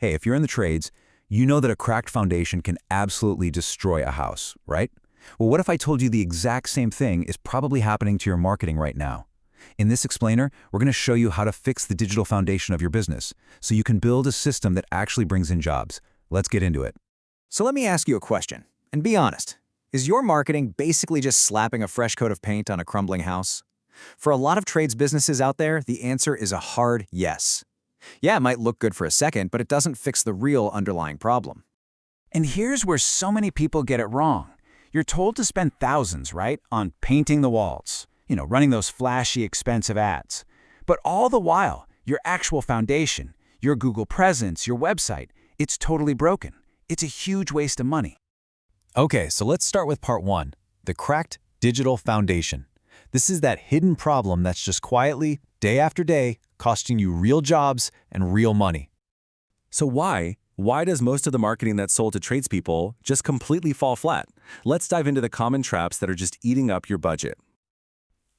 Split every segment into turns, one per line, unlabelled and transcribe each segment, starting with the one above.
Hey, if you're in the trades, you know that a cracked foundation can absolutely destroy a house, right? Well, what if I told you the exact same thing is probably happening to your marketing right now? In this explainer, we're going to show you how to fix the digital foundation of your business so you can build a system that actually brings in jobs. Let's get into it.
So let me ask you a question, and be honest. Is your marketing basically just slapping a fresh coat of paint on a crumbling house? For a lot of trades businesses out there, the answer is a hard yes. Yeah, it might look good for a second, but it doesn't fix the real underlying problem.
And here's where so many people get it wrong. You're told to spend thousands, right, on painting the walls, running those flashy, expensive ads. But all the while, your actual foundation, your Google presence, your website, it's totally broken. It's a huge waste of money.
Okay, so let's start with part one, the cracked digital foundation. This is that hidden problem that's just quietly, day after day, costing you real jobs and real money.
So why does most of the marketing that's sold to tradespeople just completely fall flat? Let's dive into the common traps that are just eating up your budget.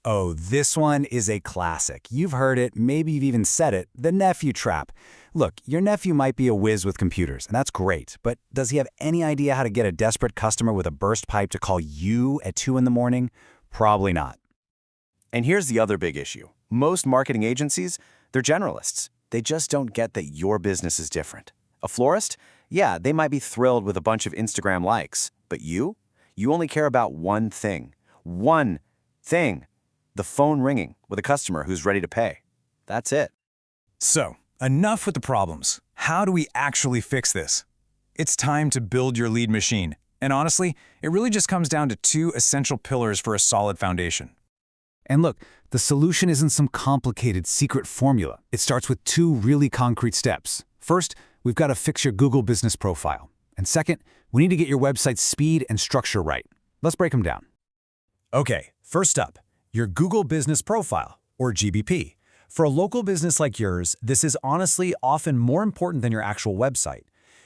Oh, this one is a classic. You've heard it, maybe you've even said it, the Nephew Trap. Look, your nephew might be a whiz with computers, and that's great, but does he have any idea how to get a desperate customer with a burst pipe to call you at 2 in the morning? Probably not.
And here's the other big issue. Most marketing agencies, they're generalists. They just don't get that your business is different. A florist? Yeah, they might be thrilled with a bunch of Instagram likes, but you only care about one thing. One thing. The phone ringing with a customer who's ready to pay. That's it.
So, enough with the problems. How do we actually fix this? It's time to build your lead machine. And honestly, it really just comes down to 2 essential pillars for a solid foundation.
And look, the solution isn't some complicated secret formula. It starts with 2 really concrete steps. First, we've got to fix your Google business profile. And second, we need to get your website's speed and structure right. Let's break them down.
Okay, first up, your Google Business Profile, or GBP. For a local business like yours, this is honestly often more important than your actual website.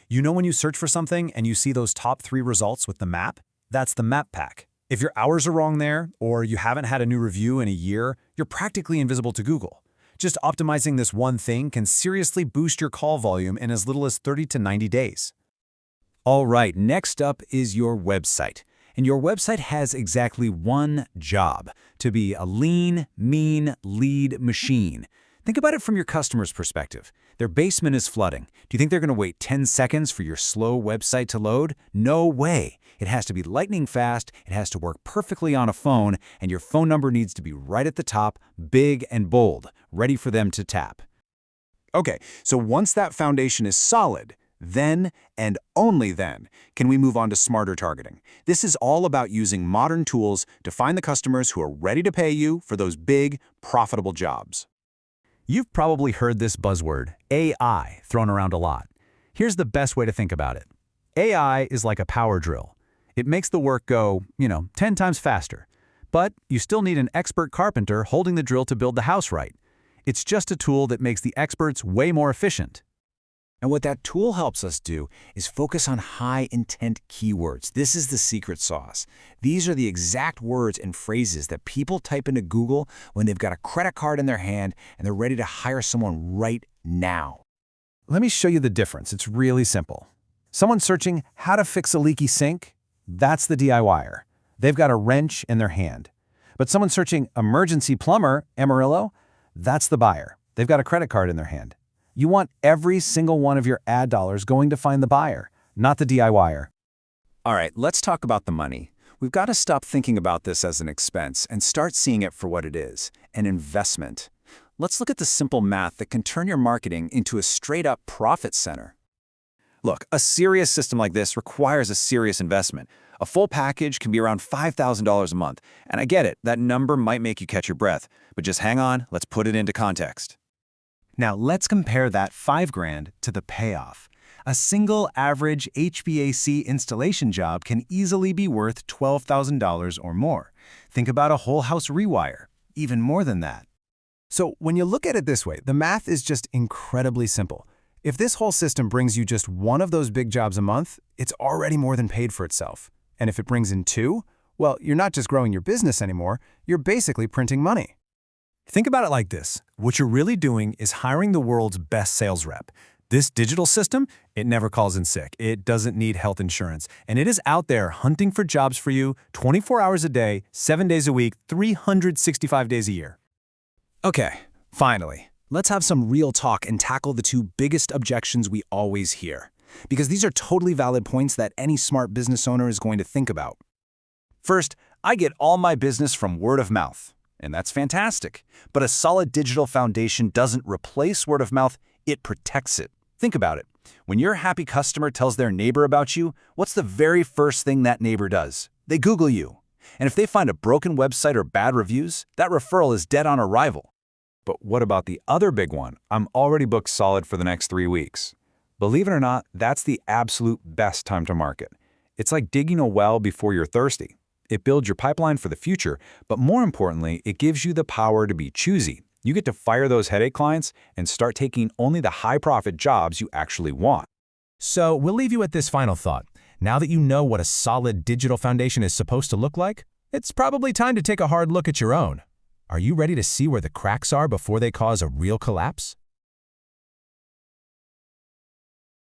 You know when you search for something and you see those top 3 results with the map? That's the map pack. If your hours are wrong there, or you haven't had a new review in a year, you're practically invisible to Google. Just optimizing this one thing can seriously boost your call volume in as little as 30 to 90 days.
All right, next up is your website. And your website has exactly one job: to be a lean, mean lead machine. Think about it from your customer's perspective. Their basement is flooding. Do you think they're going to wait 10 seconds for your slow website to load? No way. It has to be lightning fast, it has to work perfectly on a phone, and your phone number needs to be right at the top, big and bold, ready for them to tap.
Okay, so once that foundation is solid, then, and only then, can we move on to smarter targeting. This is all about using modern tools to find the customers who are ready to pay you for those big, profitable jobs.
You've probably heard this buzzword, AI, thrown around a lot. Here's the best way to think about it. AI is like a power drill. It makes the work go, 10 times faster. But you still need an expert carpenter holding the drill to build the house right. It's just a tool that makes the experts way more efficient. And what that tool helps us do is focus on high-intent keywords. This is the secret sauce. These are the exact words and phrases that people type into Google when they've got a credit card in their hand and they're ready to hire someone right now.
Let me show you the difference. It's really simple. Someone searching how to fix a leaky sink, that's the DIYer. They've got a wrench in their hand. But someone searching emergency plumber, Amarillo, that's the buyer. They've got a credit card in their hand. You want every single one of your ad dollars going to find the buyer, not the DIYer.
All right, let's talk about the money. We've got to stop thinking about this as an expense and start seeing it for what it is, an investment. Let's look at the simple math that can turn your marketing into a straight-up profit center.
Look, a serious system like this requires a serious investment. A full package can be around $5,000 a month. And I get it, that number might make you catch your breath. But just hang on, let's put it into context.
Now let's compare that $5,000 to the payoff. A single average HVAC installation job can easily be worth $12,000 or more. Think about a whole house rewire, even more than that.
So when you look at it this way, the math is just incredibly simple. If this whole system brings you just one of those big jobs a month, it's already more than paid for itself. And if it brings in 2, well, you're not just growing your business anymore, you're basically printing money.
Think about it like this. What you're really doing is hiring the world's best sales rep.
This digital system, it never calls in sick. It doesn't need health insurance. And it is out there hunting for jobs for you 24 hours a day, 7 days a week, 365 days a year.
Okay, finally, let's have some real talk and tackle the two biggest objections we always hear. Because these are totally valid points that any smart business owner is going to think about.
First, I get all my business from word of mouth, and that's fantastic. But a solid digital foundation doesn't replace word of mouth, it protects it. Think about it. When your happy customer tells their neighbor about you, what's the very first thing that neighbor does? They Google you. And if they find a broken website or bad reviews, that referral is dead on arrival.
But what about the other big one? I'm already booked solid for the next 3 weeks. Believe it or not, that's the absolute best time to market. It's like digging a well before you're thirsty. It builds your pipeline for the future, but more importantly, it gives you the power to be choosy. You get to fire those headache clients and start taking only the high-profit jobs you actually want.
So we'll leave you at this final thought. Now that you know what a solid digital foundation is supposed to look like, it's probably time to take a hard look at your own. Are you ready to see where the cracks are before they cause a real collapse?